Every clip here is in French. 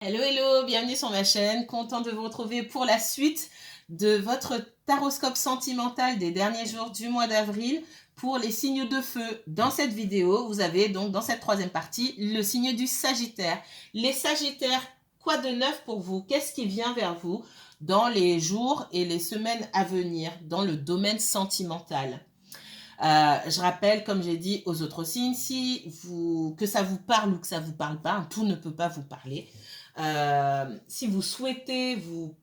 Hello, hello, bienvenue sur ma chaîne. Content de vous retrouver pour la suite de votre taroscope sentimental des derniers jours du mois d'avril pour les signes de feu. Dans cette vidéo, vous avez donc dans cette troisième partie le signe du Sagittaire. Les Sagittaires, quoi de neuf pour vous? Qu'est-ce qui vient vers vous dans les jours et les semaines à venir dans le domaine sentimental? Je rappelle, comme j'ai dit aux autres signes, que ça vous parle ou que ça ne vous parle pas, tout ne peut pas vous parler. Si vous souhaitez vous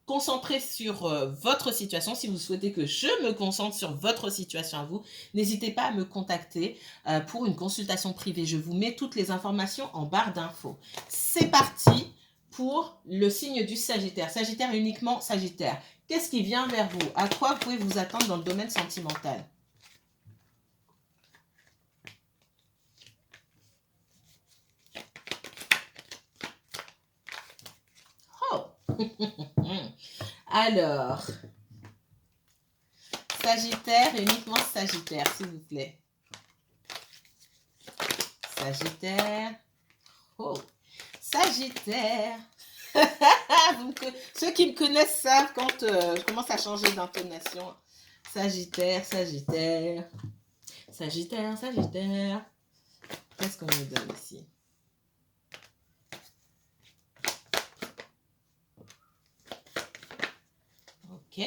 concentrer sur votre situation, si vous souhaitez que je me concentre sur votre situation à vous, n'hésitez pas à me contacter pour une consultation privée. Je vous mets toutes les informations en barre d'infos. C'est parti pour le signe du Sagittaire. Sagittaire uniquement Sagittaire. Qu'est-ce qui vient vers vous? À quoi vous pouvez vous attendre dans le domaine sentimental? Oh. Alors, Sagittaire, uniquement Sagittaire, s'il vous plaît. Sagittaire. Oh, Sagittaire. Ceux qui me connaissent savent quand je commence à changer d'intonation. Sagittaire, Sagittaire. Sagittaire, Sagittaire. Qu'est-ce qu'on me donne ici? Ok.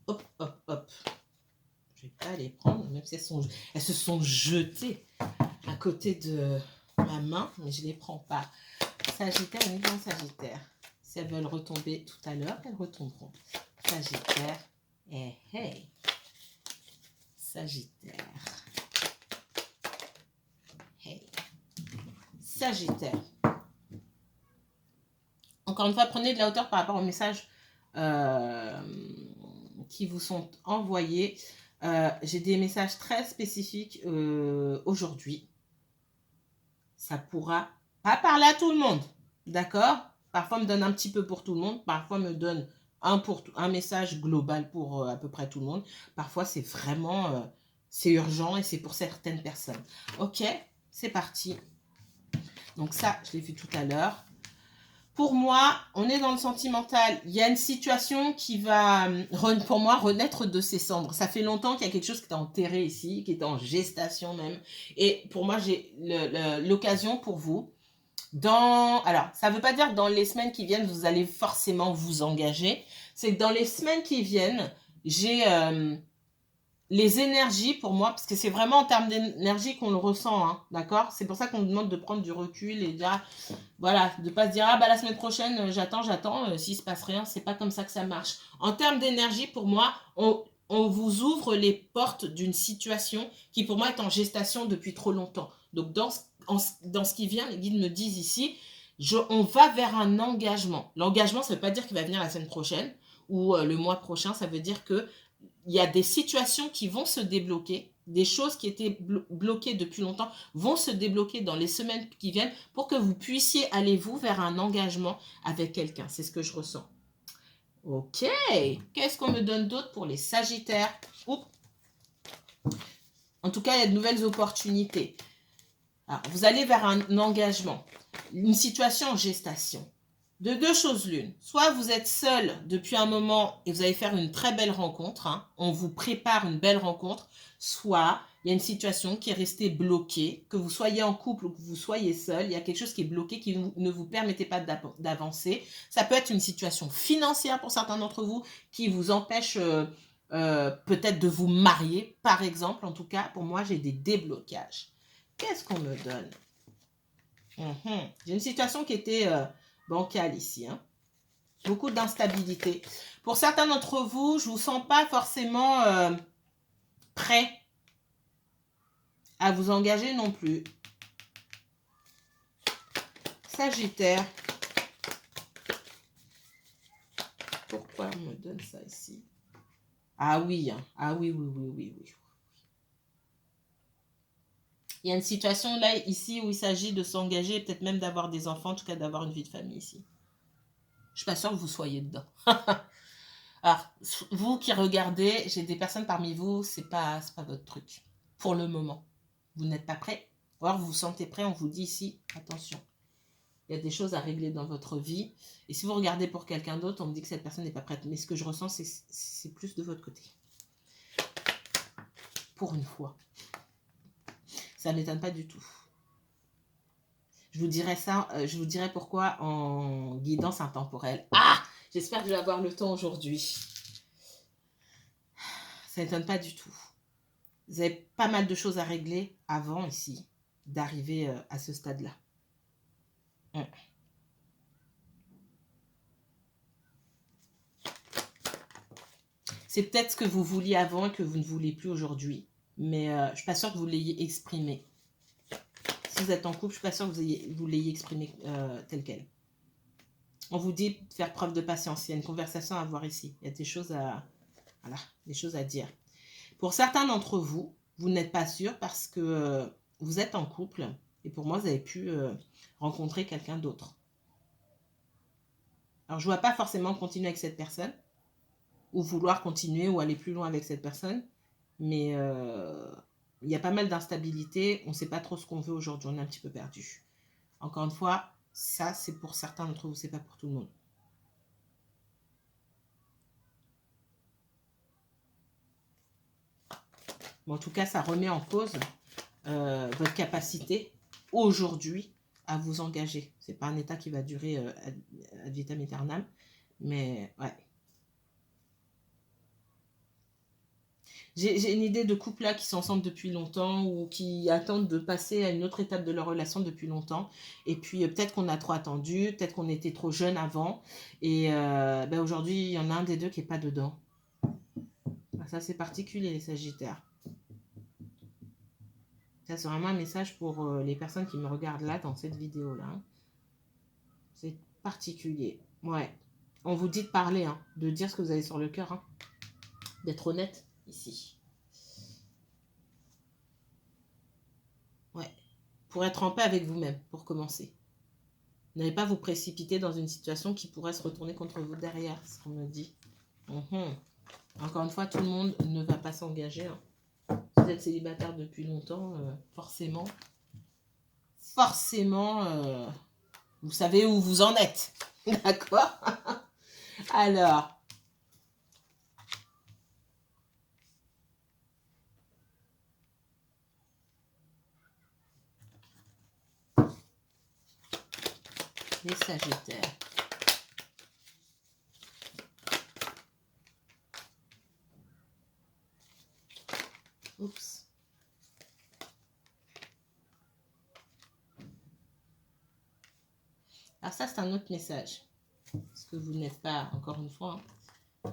Hop, hop, hop. Je vais pas les prendre, même si elles se sont jetées à côté de ma main, mais je les prends pas. Sagittaire, uniquement Sagittaire. Si elles veulent retomber tout à l'heure, elles retomberont. Sagittaire. Hey, hey. Sagittaire. Hey. Sagittaire. Encore une fois, prenez de la hauteur par rapport aux messages qui vous sont envoyés. J'ai des messages très spécifiques aujourd'hui. Ça pourra pas parler à tout le monde, d'accord? Parfois, me donne un petit peu pour tout le monde. Parfois, me donne un message global pour à peu près tout le monde. Parfois, c'est vraiment c'est urgent et c'est pour certaines personnes. Ok, c'est parti. Donc ça, je l'ai vu tout à l'heure. Pour moi, on est dans le sentimental. Il y a une situation qui va, pour moi, renaître de ses cendres. Ça fait longtemps qu'il y a quelque chose qui est enterré ici, qui est en gestation même. Et pour moi, j'ai l'occasion pour vous. Alors, ça ne veut pas dire que dans les semaines qui viennent, vous allez forcément vous engager. C'est que dans les semaines qui viennent, j'ai les énergies pour moi, parce que c'est vraiment en termes d'énergie qu'on le ressent, hein, d'accord? C'est pour ça qu'on nous demande de prendre du recul et dire, voilà, de pas se dire, ah bah la semaine prochaine, j'attends, s'il se passe rien, c'est pas comme ça que ça marche. En termes d'énergie, pour moi, on vous ouvre les portes d'une situation qui pour moi est en gestation depuis trop longtemps. Donc dans ce qui vient, les guides me disent ici, on va vers un engagement. L'engagement, ça ne veut pas dire qu'il va venir la semaine prochaine ou le mois prochain, ça veut dire que il y a des situations qui vont se débloquer, des choses qui étaient bloquées depuis longtemps vont se débloquer dans les semaines qui viennent pour que vous puissiez aller vous vers un engagement avec quelqu'un. C'est ce que je ressens. Ok, qu'est-ce qu'on me donne d'autre pour les Sagittaires? Oups. En tout cas, il y a de nouvelles opportunités. Alors, vous allez vers un engagement, une situation en gestation. De deux choses l'une. Soit vous êtes seul depuis un moment et vous allez faire une très belle rencontre, hein, on vous prépare une belle rencontre, soit il y a une situation qui est restée bloquée, que vous soyez en couple ou que vous soyez seul, il y a quelque chose qui est bloqué, qui ne vous permettait pas d'avancer. Ça peut être une situation financière pour certains d'entre vous qui vous empêche peut-être de vous marier, par exemple. En tout cas, pour moi, j'ai des déblocages. Qu'est-ce qu'on me donne? J'ai une situation qui était bancale ici. Hein. Beaucoup d'instabilité. Pour certains d'entre vous, je ne vous sens pas forcément prêt à vous engager non plus. Sagittaire. Pourquoi on me donne ça ici? Ah oui, hein. Ah oui, oui, oui, oui, oui. Il y a une situation là, ici, où il s'agit de s'engager, peut-être même d'avoir des enfants, en tout cas d'avoir une vie de famille ici. Je ne suis pas sûre que vous soyez dedans. Alors, vous qui regardez, j'ai des personnes parmi vous, c'est pas votre truc. Pour le moment. Vous n'êtes pas prêt. Ou alors vous vous sentez prêt, on vous dit ici, attention. Il y a des choses à régler dans votre vie. Et si vous regardez pour quelqu'un d'autre, on me dit que cette personne n'est pas prête. Mais ce que je ressens, c'est plus de votre côté. Pour une fois. Ça ne m'étonne pas du tout. Je vous dirai ça, je vous dirai pourquoi en guidance intemporelle. Ah! J'espère que je vais avoir le temps aujourd'hui. Ça ne m'étonne pas du tout. Vous avez pas mal de choses à régler avant ici d'arriver à ce stade-là. C'est peut-être ce que vous vouliez avant et que vous ne voulez plus aujourd'hui. Mais je ne suis pas sûre que vous l'ayez exprimé. Si vous êtes en couple, je ne suis pas sûre que vous l'ayez exprimé tel quel. On vous dit de faire preuve de patience. Il y a une conversation à avoir ici. Il y a des choses voilà, des choses à dire. Pour certains d'entre vous, vous n'êtes pas sûr parce que vous êtes en couple. Et pour moi, vous avez pu rencontrer quelqu'un d'autre. Alors, je ne vois pas forcément continuer avec cette personne. Ou vouloir continuer ou aller plus loin avec cette personne. Mais il y a pas mal d'instabilité. On ne sait pas trop ce qu'on veut aujourd'hui. On est un petit peu perdu. Encore une fois, ça, c'est pour certains d'entre vous. Ce n'est pas pour tout le monde. Mais en tout cas, ça remet en cause votre capacité aujourd'hui à vous engager. Ce n'est pas un état qui va durer ad vitam aeternam. Mais ouais. J'ai une idée de couple là qui sont ensemble depuis longtemps ou qui attendent de passer à une autre étape de leur relation depuis longtemps. Et puis peut-être qu'on a trop attendu, peut-être qu'on était trop jeune avant. Et ben aujourd'hui, il y en a un des deux qui n'est pas dedans. Ça, c'est particulier, les Sagittaires. Ça, c'est vraiment un message pour les personnes qui me regardent là, dans cette vidéo-là. C'est particulier. Ouais. On vous dit de parler, hein, de dire ce que vous avez sur le cœur. Hein. D'être honnête ici. Ouais. Pour être en paix avec vous-même, pour commencer. N'allez pas vous précipiter dans une situation qui pourrait se retourner contre vous derrière, c'est ce qu'on me dit. Encore une fois, tout le monde ne va pas s'engager. Hein. Si vous êtes célibataire depuis longtemps, forcément, vous savez où vous en êtes. D'accord? Alors, les Sagittaires. Oups. Alors ça, c'est un autre message. Parce que vous n'êtes pas, encore une fois, hein,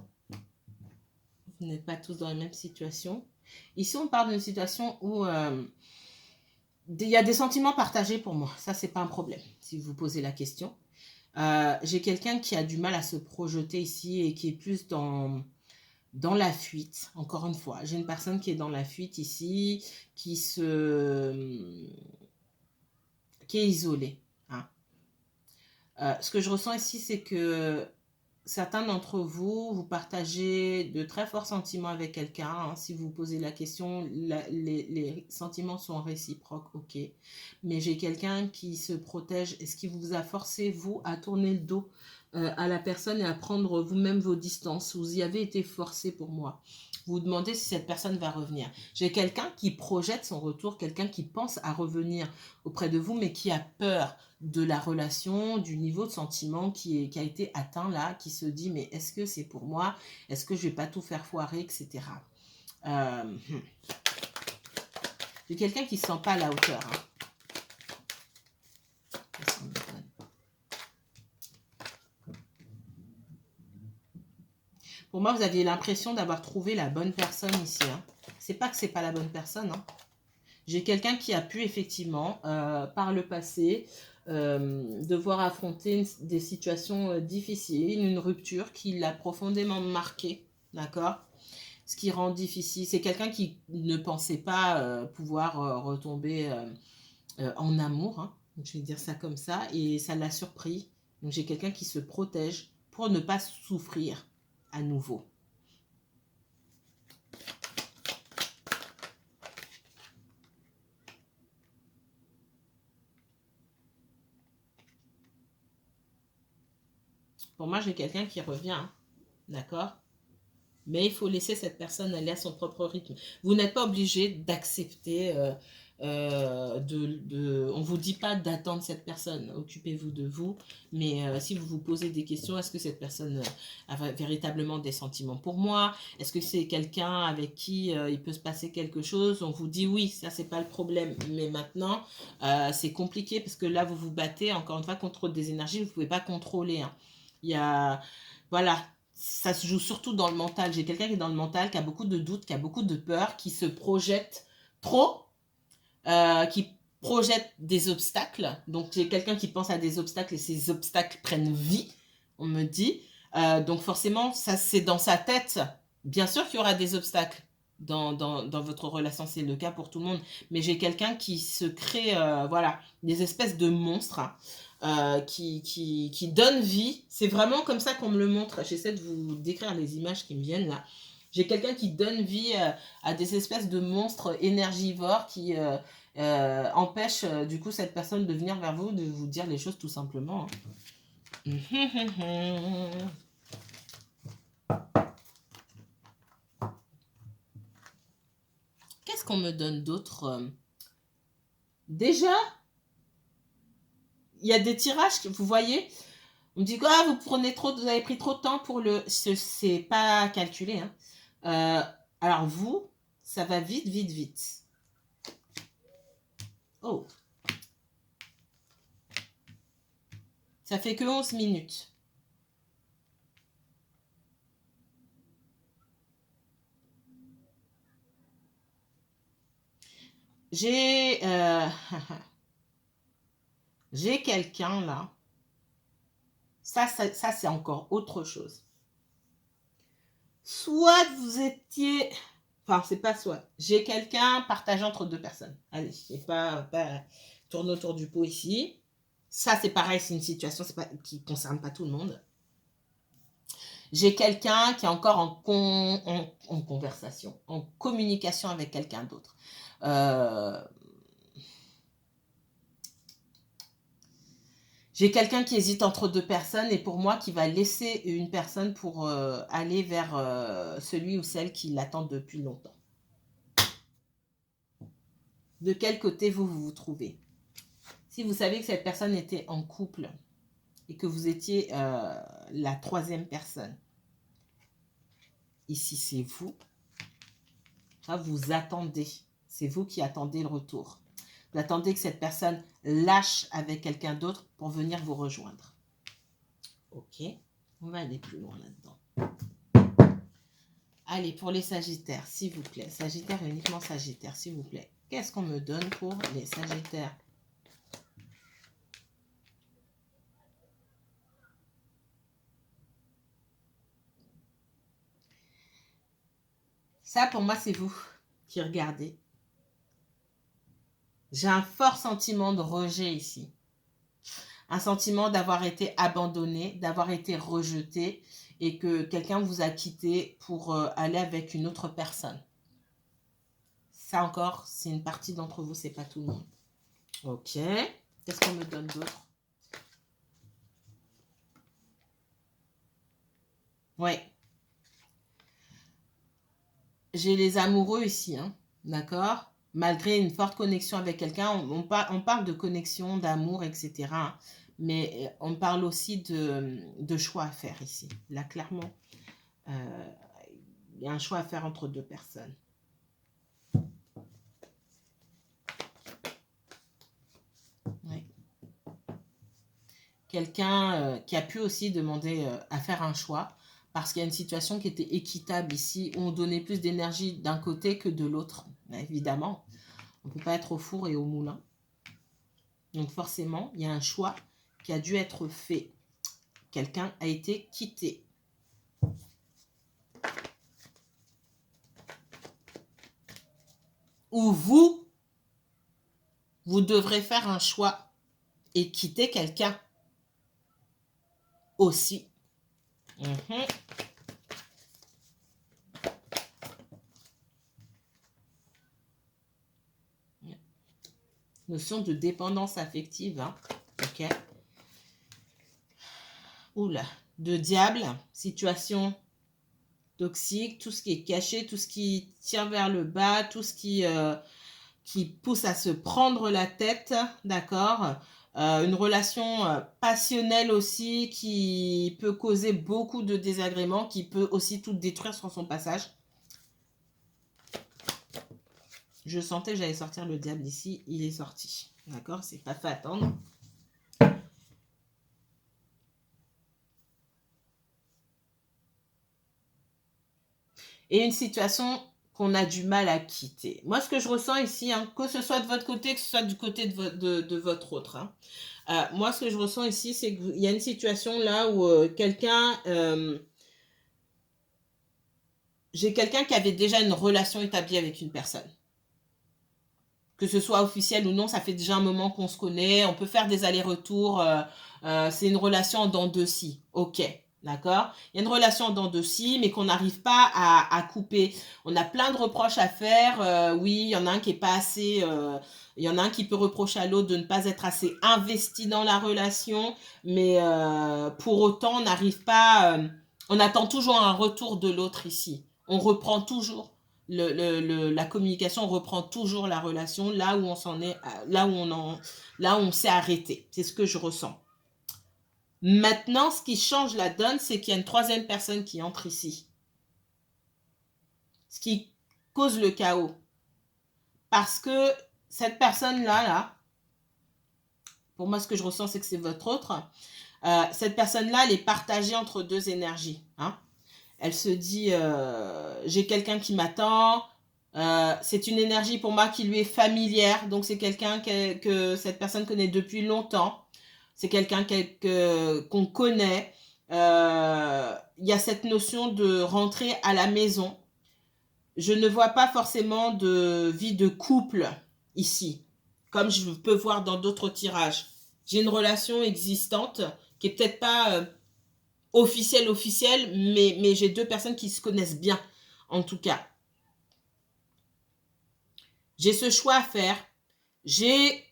vous n'êtes pas tous dans la même situation. Ici, on parle d'une situation où il y a des sentiments partagés pour moi. Ça, c'est pas un problème, si vous posez la question. J'ai quelqu'un qui a du mal à se projeter ici et qui est plus dans la fuite. Encore une fois, j'ai une personne qui est dans la fuite ici, qui est isolée. Hein. Ce que je ressens ici, c'est que certains d'entre vous, vous partagez de très forts sentiments avec quelqu'un. Hein. Si vous posez la question, les sentiments sont réciproques, ok. Mais j'ai quelqu'un qui se protège. Est-ce qui vous a forcé, vous, à tourner le dos à la personne et à prendre vous-même vos distances? Vous y avez été forcé pour moi. Vous vous demandez si cette personne va revenir. J'ai quelqu'un qui projette son retour, quelqu'un qui pense à revenir auprès de vous, mais qui a peur de la relation, du niveau de sentiment qui a été atteint là, qui se dit mais est-ce que c'est pour moi? Est-ce que je vais pas tout faire foirer, etc. J'ai quelqu'un qui ne se sent pas à la hauteur. Hein. Pour moi, vous aviez l'impression d'avoir trouvé la bonne personne ici. Hein. C'est pas que c'est pas la bonne personne. Hein. J'ai quelqu'un qui a pu effectivement, par le passé, devoir affronter des situations difficiles, une rupture qui l'a profondément marqué, d'accord? Ce qui rend difficile, c'est quelqu'un qui ne pensait pas pouvoir retomber en amour, hein, donc je vais dire ça comme ça, et ça l'a surpris. Donc j'ai quelqu'un qui se protège pour ne pas souffrir à nouveau. Pour moi, j'ai quelqu'un qui revient, hein. D'accord? Mais il faut laisser cette personne aller à son propre rythme. Vous n'êtes pas obligé d'accepter, on ne vous dit pas d'attendre cette personne. Occupez-vous de vous. Mais si vous vous posez des questions, est-ce que cette personne a véritablement des sentiments pour moi? Est-ce que c'est quelqu'un avec qui il peut se passer quelque chose? On vous dit oui, ça c'est pas le problème. Mais maintenant, c'est compliqué parce que là, vous vous battez encore une fois contre des énergies que vous ne pouvez pas contrôler, hein. Il y a... Voilà, ça se joue surtout dans le mental. J'ai quelqu'un qui est dans le mental, qui a beaucoup de doutes, qui a beaucoup de peur, qui se projette trop, qui projette des obstacles. Donc, j'ai quelqu'un qui pense à des obstacles et ces obstacles prennent vie, on me dit. Donc, forcément, ça, c'est dans sa tête. Bien sûr qu'il y aura des obstacles dans votre relation, c'est le cas pour tout le monde. Mais j'ai quelqu'un qui se crée, voilà, des espèces de monstres, hein, qui donne vie. C'est vraiment comme ça qu'on me le montre. J'essaie de vous décrire les images qui me viennent là. J'ai quelqu'un qui donne vie à des espèces de monstres énergivores qui empêchent du coup cette personne de venir vers vous, de vous dire les choses tout simplement, hein. Qu'est-ce qu'on me donne d'autre? Déjà, il y a des tirages que vous voyez. On me dit que vous prenez trop, vous avez pris trop de temps pour le. C'est pas calculé, hein. Alors vous, ça va vite, vite, vite. Oh. Ça fait que 11 minutes. J'ai j'ai quelqu'un là. Ça c'est encore autre chose. Soit vous étiez... Enfin, c'est pas soit. J'ai quelqu'un partagé entre deux personnes. Allez, c'est pas tourne autour du pot ici. Ça, c'est pareil, c'est une situation qui ne concerne pas tout le monde. J'ai quelqu'un qui est encore en conversation, en communication avec quelqu'un d'autre. J'ai quelqu'un qui hésite entre deux personnes et pour moi qui va laisser une personne pour aller vers celui ou celle qui l'attend depuis longtemps. De quel côté vous trouvez? Si vous savez que cette personne était en couple et que vous étiez la troisième personne, ici c'est vous. Là, vous attendez. C'est vous qui attendez le retour. Vous attendez que cette personne lâche avec quelqu'un d'autre pour venir vous rejoindre. Ok, on va aller plus loin là-dedans. Allez, pour les Sagittaires, s'il vous plaît. Sagittaire et uniquement Sagittaire, s'il vous plaît. Qu'est-ce qu'on me donne pour les Sagittaires? Ça, pour moi, c'est vous qui regardez. J'ai un fort sentiment de rejet ici. Un sentiment d'avoir été abandonné, d'avoir été rejeté et que quelqu'un vous a quitté pour aller avec une autre personne. Ça encore, c'est une partie d'entre vous, c'est pas tout le monde. Ok. Qu'est-ce qu'on me donne d'autre? Ouais. J'ai les amoureux ici, hein. D'accord? Malgré une forte connexion avec quelqu'un, on parle de connexion, d'amour, etc. Mais on parle aussi de choix à faire ici. Là, clairement, il y a un choix à faire entre deux personnes. Ouais. Quelqu'un qui a pu aussi demander à faire un choix parce qu'il y a une situation qui était équitable ici, où on donnait plus d'énergie d'un côté que de l'autre. Évidemment, on ne peut pas être au four et au moulin. Donc forcément, il y a un choix qui a dû être fait. Quelqu'un a été quitté. Ou vous devrez faire un choix et quitter quelqu'un aussi. Notion de dépendance affective, hein. Ok. Oula, de diable, situation toxique, tout ce qui est caché, tout ce qui tire vers le bas, tout ce qui pousse à se prendre la tête, d'accord. Une relation passionnelle aussi qui peut causer beaucoup de désagréments, qui peut aussi tout détruire sur son passage. Je sentais que j'allais sortir le diable ici, il est sorti, d'accord, c'est pas fait attendre. Et une situation qu'on a du mal à quitter. Moi, ce que je ressens ici, hein, que ce soit de votre côté, que ce soit du côté de votre autre, hein, moi, ce que je ressens ici, c'est qu'il y a une situation là où j'ai quelqu'un qui avait déjà une relation établie avec une personne. Que ce soit officiel ou non, ça fait déjà un moment qu'on se connaît, on peut faire des allers-retours, c'est une relation en dents de scie, ok, d'accord. Il y a une relation en dents de scie, mais qu'on n'arrive pas à couper. On a plein de reproches à faire, oui, il y en a un qui est pas assez... il y en a un qui peut reprocher à l'autre de ne pas être assez investi dans la relation, mais pour autant, on n'arrive pas... on attend toujours un retour de l'autre ici. On reprend toujours la communication, on reprend toujours la relation là où on s'en est, là où on s'est arrêté. C'est ce que je ressens. Maintenant, ce qui change la donne, c'est qu'il y a une troisième personne qui entre ici. Ce qui cause le chaos. Parce que cette personne-là, pour moi, ce que je ressens, c'est que c'est votre autre. Cette personne-là, elle est partagée entre deux énergies. Hein. Elle se dit, j'ai quelqu'un qui m'attend. C'est une énergie pour moi qui lui est familière. Donc, c'est quelqu'un que cette personne connaît depuis longtemps. C'est quelqu'un qu'on connaît. Il y a cette notion de rentrer à la maison. Je ne vois pas forcément de vie de couple ici, comme je peux voir dans d'autres tirages. J'ai une relation existante qui est peut-être pas officielle, mais j'ai deux personnes qui se connaissent bien, en tout cas. J'ai ce choix à faire. J'ai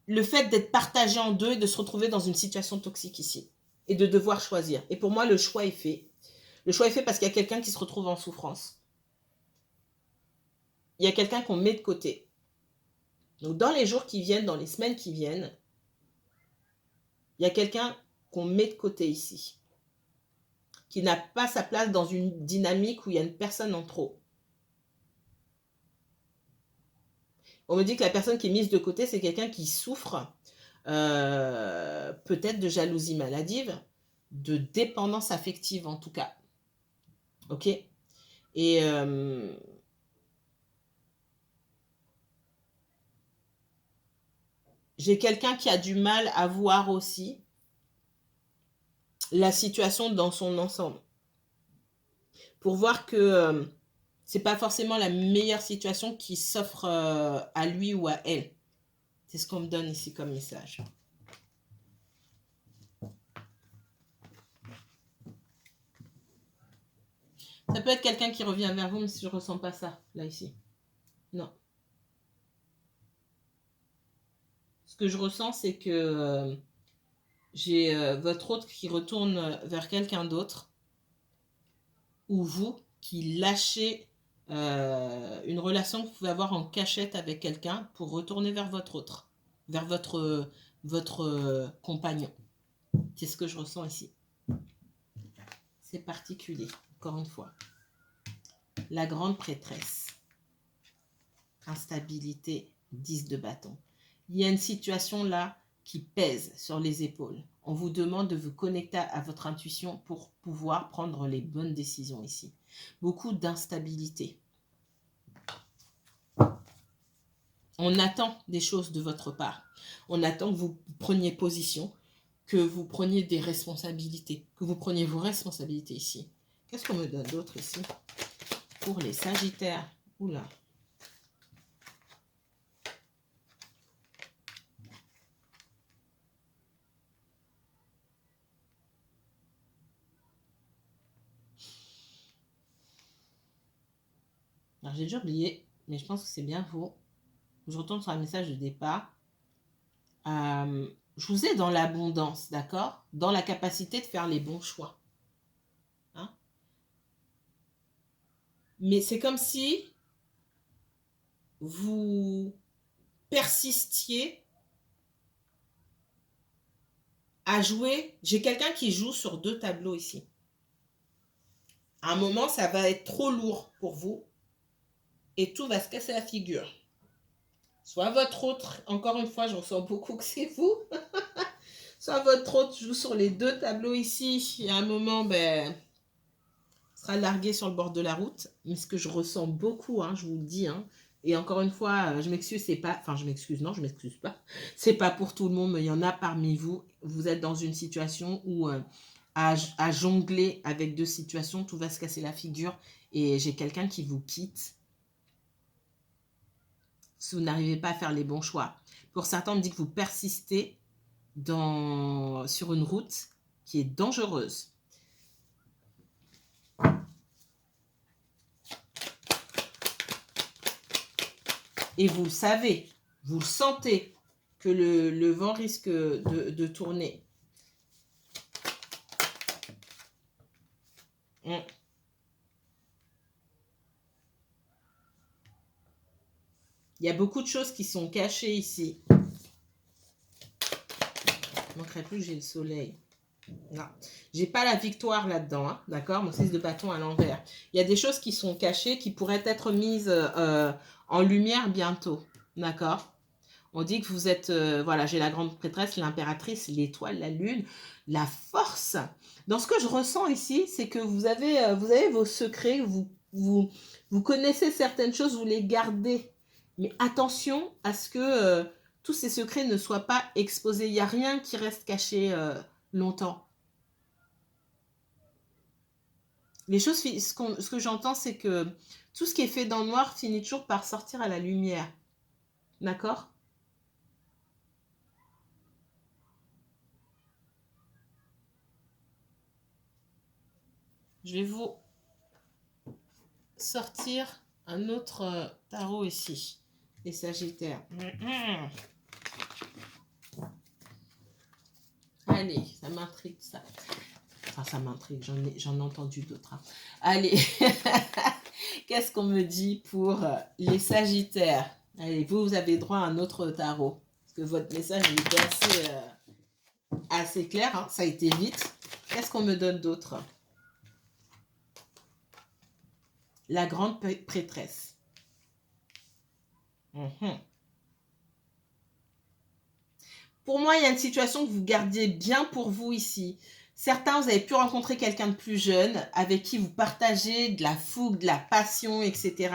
le fait d'être partagé en deux et de se retrouver dans une situation toxique ici. Et de devoir choisir. Et pour moi, le choix est fait. Le choix est fait parce qu'il y a quelqu'un qui se retrouve en souffrance. Il y a quelqu'un qu'on met de côté. Donc, dans les jours qui viennent, dans les semaines qui viennent, il y a quelqu'un qu'on met de côté ici. Qui n'a pas sa place dans une dynamique où il y a une personne en trop. On me dit que la personne qui est mise de côté, c'est quelqu'un qui souffre peut-être de jalousie maladive, de dépendance affective en tout cas. Ok. Et j'ai quelqu'un qui a du mal à voir aussi la situation dans son ensemble. Pour voir que c'est pas forcément la meilleure situation qui s'offre à lui ou à elle. C'est ce qu'on me donne ici comme message. Ça peut être quelqu'un qui revient vers vous, mais si je ne ressens pas ça, là, ici. Non. Ce que je ressens, c'est que j'ai votre autre qui retourne vers quelqu'un d'autre, ou vous qui lâchez une relation que vous pouvez avoir en cachette avec quelqu'un pour retourner vers votre autre, vers votre compagnon. C'est ce que je ressens ici. C'est particulier, encore une fois. La grande prêtresse. Instabilité, 10 de bâton. Il y a une situation là qui pèse sur les épaules. On vous demande de vous connecter à votre intuition pour pouvoir prendre les bonnes décisions ici. Beaucoup d'instabilité. On attend des choses de votre part. On attend que vous preniez position, que vous preniez des responsabilités, que vous preniez vos responsabilités ici. Qu'est-ce qu'on me donne d'autre ici pour les Sagittaires? Oula. Alors j'ai déjà oublié, mais je pense que c'est bien vous. Je retourne sur un message de départ. je vous ai dans l'abondance, d'accord? Dans la capacité de faire les bons choix. Hein? Mais c'est comme si vous persistiez à jouer. J'ai quelqu'un qui joue sur 2 tableaux ici. À un moment, ça va être trop lourd pour vous et tout va se casser la figure. Soit votre autre, encore une fois, j'en sens beaucoup que c'est vous, soit votre autre joue sur les 2 tableaux ici et à un moment, sera largué sur le bord de la route. Mais ce que je ressens beaucoup, hein, je vous le dis, hein, et encore une fois, je m'excuse, c'est pas, enfin je m'excuse, non, je m'excuse pas, c'est pas pour tout le monde, mais il y en a parmi vous, vous êtes dans une situation où à jongler avec 2 situations, tout va se casser la figure et j'ai quelqu'un qui vous quitte si vous n'arrivez pas à faire les bons choix. Pour certains, on me dit que vous persistez sur une route qui est dangereuse. Et vous le savez, vous le sentez, que le vent risque de tourner. Il y a beaucoup de choses qui sont cachées ici. Il ne manquerait plus que j'ai le soleil. Non, j'ai pas la victoire là-dedans, hein, d'accord? Mon 6 de bâton à l'envers. Il y a des choses qui sont cachées, qui pourraient être mises en lumière bientôt, d'accord? On dit que vous êtes, voilà, j'ai la grande prêtresse, l'impératrice, l'étoile, la lune, la force. Dans ce que je ressens ici, c'est que vous avez vos secrets, vous connaissez certaines choses, vous les gardez. Mais attention à ce que tous ces secrets ne soient pas exposés. Il n'y a rien qui reste caché longtemps. Les choses, ce que j'entends, c'est que tout ce qui est fait dans le noir finit toujours par sortir à la lumière. D'accord ? Je vais vous sortir un autre tarot ici, les Sagittaires. Allez, ça m'intrigue ça. Enfin, ça m'intrigue, j'en ai entendu d'autres. Hein. Allez, qu'est-ce qu'on me dit pour les Sagittaires? Allez, vous avez droit à un autre tarot. Parce que votre message était assez clair, hein, ça a été vite. Qu'est-ce qu'on me donne d'autre? La grande prêtresse. Pour moi, il y a une situation que vous gardiez bien pour vous ici. Certains, vous avez pu rencontrer quelqu'un de plus jeune avec qui vous partagez de la fougue, de la passion, etc.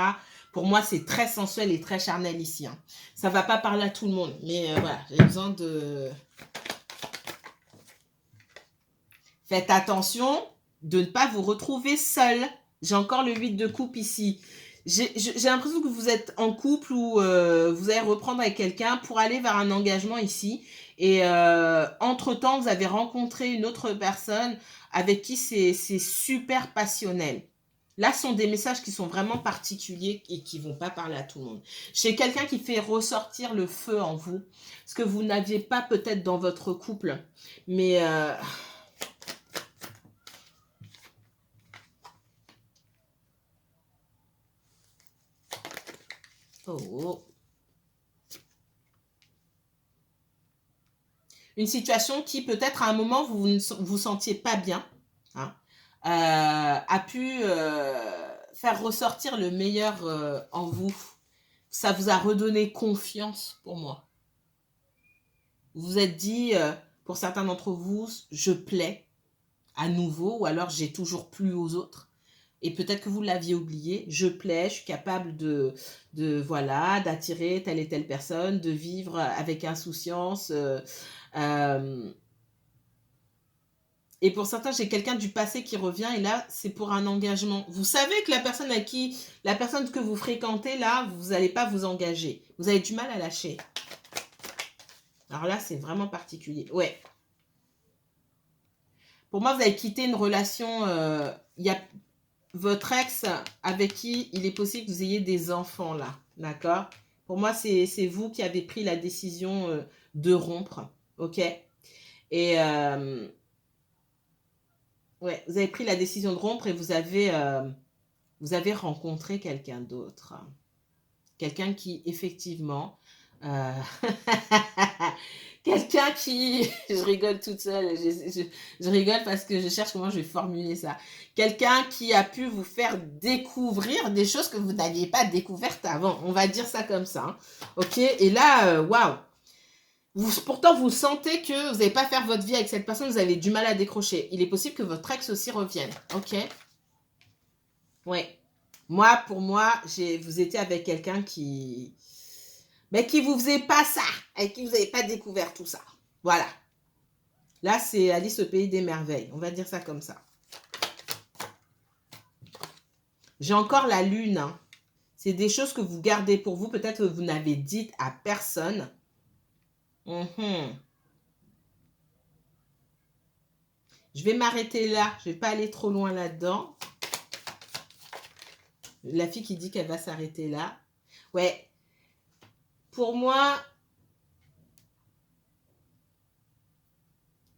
Pour moi, c'est très sensuel et très charnel ici. Hein. Ça ne va pas parler à tout le monde, mais voilà, j'ai besoin de... Faites attention de ne pas vous retrouver seul. J'ai encore le 8 de coupe ici. J'ai l'impression que vous êtes en couple ou vous allez reprendre avec quelqu'un pour aller vers un engagement ici. Et entre-temps, vous avez rencontré une autre personne avec qui c'est super passionnel. Là, ce sont des messages qui sont vraiment particuliers et qui ne vont pas parler à tout le monde. Chez quelqu'un qui fait ressortir le feu en vous, ce que vous n'aviez pas peut-être dans votre couple. Mais... Oh. Une situation qui peut-être à un moment vous ne vous sentiez pas bien, hein, a pu faire ressortir le meilleur en vous. Ça vous a redonné confiance pour moi. Vous vous êtes dit, pour certains d'entre vous, je plais à nouveau ou alors j'ai toujours plu aux autres. Et peut-être que vous l'aviez oublié, je plais, je suis capable voilà, d'attirer telle et telle personne, de vivre avec insouciance. Et pour certains, j'ai quelqu'un du passé qui revient et là, c'est pour un engagement. Vous savez que la personne que vous fréquentez là, vous n'allez pas vous engager. Vous avez du mal à lâcher. Alors là, c'est vraiment particulier. Ouais. Pour moi, vous avez quitté une relation. Il y a votre ex avec qui il est possible que vous ayez des enfants là. D'accord? Pour moi, c'est vous qui avez pris la décision de rompre. ok? Et ouais, vous avez pris la décision de rompre et vous avez rencontré quelqu'un d'autre. Quelqu'un qui, effectivement, quelqu'un qui, je rigole toute seule, je rigole parce que je cherche comment je vais formuler ça. Quelqu'un qui a pu vous faire découvrir des choses que vous n'aviez pas découvertes avant. On va dire ça comme ça. Hein. Ok? Et là, waouh! Pourtant, vous sentez que vous n'allez pas faire votre vie avec cette personne, vous avez du mal à décrocher. Il est possible que votre ex aussi revienne. Ok? Ouais. Moi, pour moi, vous étiez avec quelqu'un qui... Mais qui vous faisait pas ça, et qui vous n'avez pas découvert tout ça. Voilà. Là, c'est Alice au pays des merveilles. On va dire ça comme ça. J'ai encore la lune. Hein. C'est des choses que vous gardez pour vous. Peut-être que vous n'avez dites à personne. Je vais m'arrêter là. Je ne vais pas aller trop loin là-dedans. La fille qui dit qu'elle va s'arrêter là. Ouais. Pour moi,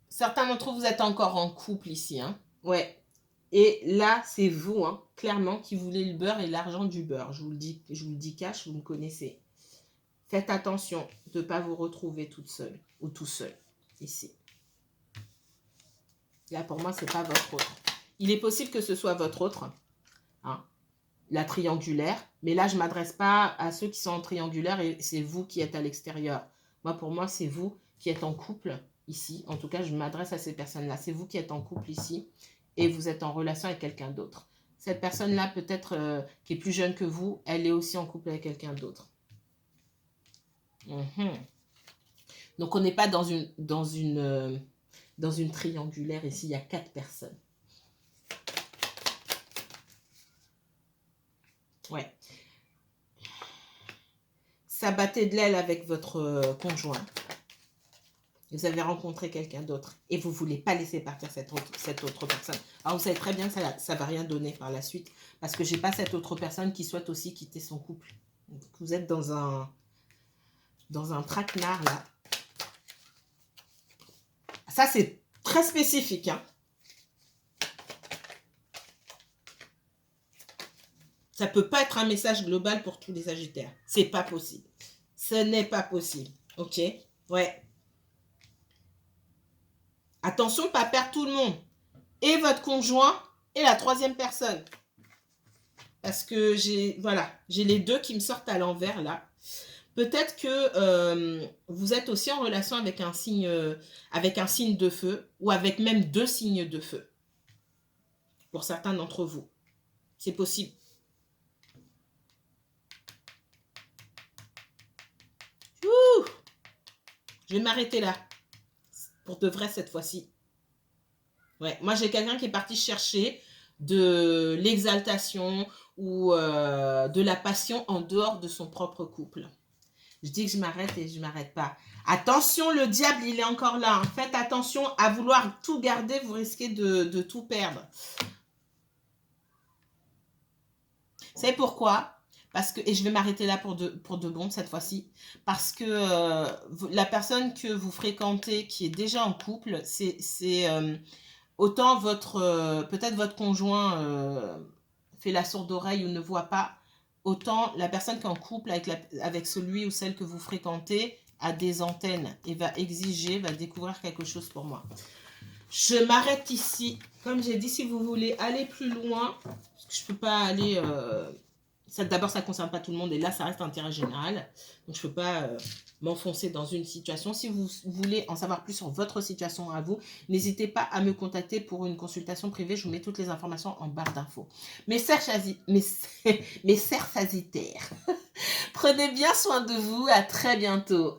certains d'entre vous êtes encore en couple ici. Hein. Ouais. Et là, c'est vous, hein, clairement, qui voulez le beurre et l'argent du beurre. Je vous le dis cash, vous me connaissez. Faites attention de ne pas vous retrouver toute seule ou tout seul ici. Là, pour moi, ce n'est pas votre autre. Il est possible que ce soit votre autre, hein, la triangulaire. Mais là, je ne m'adresse pas à ceux qui sont en triangulaire et c'est vous qui êtes à l'extérieur. Moi, pour moi, c'est vous qui êtes en couple ici. En tout cas, je m'adresse à ces personnes-là. C'est vous qui êtes en couple ici et vous êtes en relation avec quelqu'un d'autre. Cette personne-là, peut-être qui est plus jeune que vous, elle est aussi en couple avec quelqu'un d'autre. Donc, on n'est pas dans une triangulaire. Ici, il y a 4 personnes. Ouais. Ça battait de l'aile avec votre conjoint. Vous avez rencontré quelqu'un d'autre et vous ne voulez pas laisser partir cette autre personne. Alors, vous savez très bien que ça ne va rien donner par la suite parce que je n'ai pas cette autre personne qui souhaite aussi quitter son couple. Donc, vous êtes dans un traquenard, là. Ça, c'est très spécifique, hein. Ça ne peut pas être un message global pour tous les Sagittaires. C'est pas possible. Ce n'est pas possible. Ok? Ouais. Attention, pas perdre tout le monde. Et votre conjoint et la troisième personne. Parce que j'ai les deux qui me sortent à l'envers là. Peut-être que vous êtes aussi en relation avec un signe de feu ou avec même 2 signes de feu. Pour certains d'entre vous. C'est possible. Ouh! Je vais m'arrêter là. Pour de vrai cette fois-ci. Ouais, moi j'ai quelqu'un qui est parti chercher de l'exaltation ou de la passion en dehors de son propre couple. Je dis que je m'arrête et je ne m'arrête pas. Attention, le diable, il est encore là. Hein. Faites attention à vouloir tout garder, vous risquez de tout perdre. Vous savez pourquoi? Parce que, et je vais m'arrêter là pour de bon cette fois-ci, parce que la personne que vous fréquentez qui est déjà en couple, c'est autant peut-être votre conjoint fait la sourde oreille ou ne voit pas, autant la personne qui est en couple avec celui ou celle que vous fréquentez a des antennes et va découvrir quelque chose pour moi. Je m'arrête ici. Comme j'ai dit, si vous voulez aller plus loin, parce que je ne peux pas aller... D'abord, ça ne concerne pas tout le monde et là, ça reste intérêt général. Donc, je ne peux pas m'enfoncer dans une situation. Si vous voulez en savoir plus sur votre situation à vous, n'hésitez pas à me contacter pour une consultation privée. Je vous mets toutes les informations en barre d'infos. Mes chers Sagittaires, prenez bien soin de vous. À très bientôt.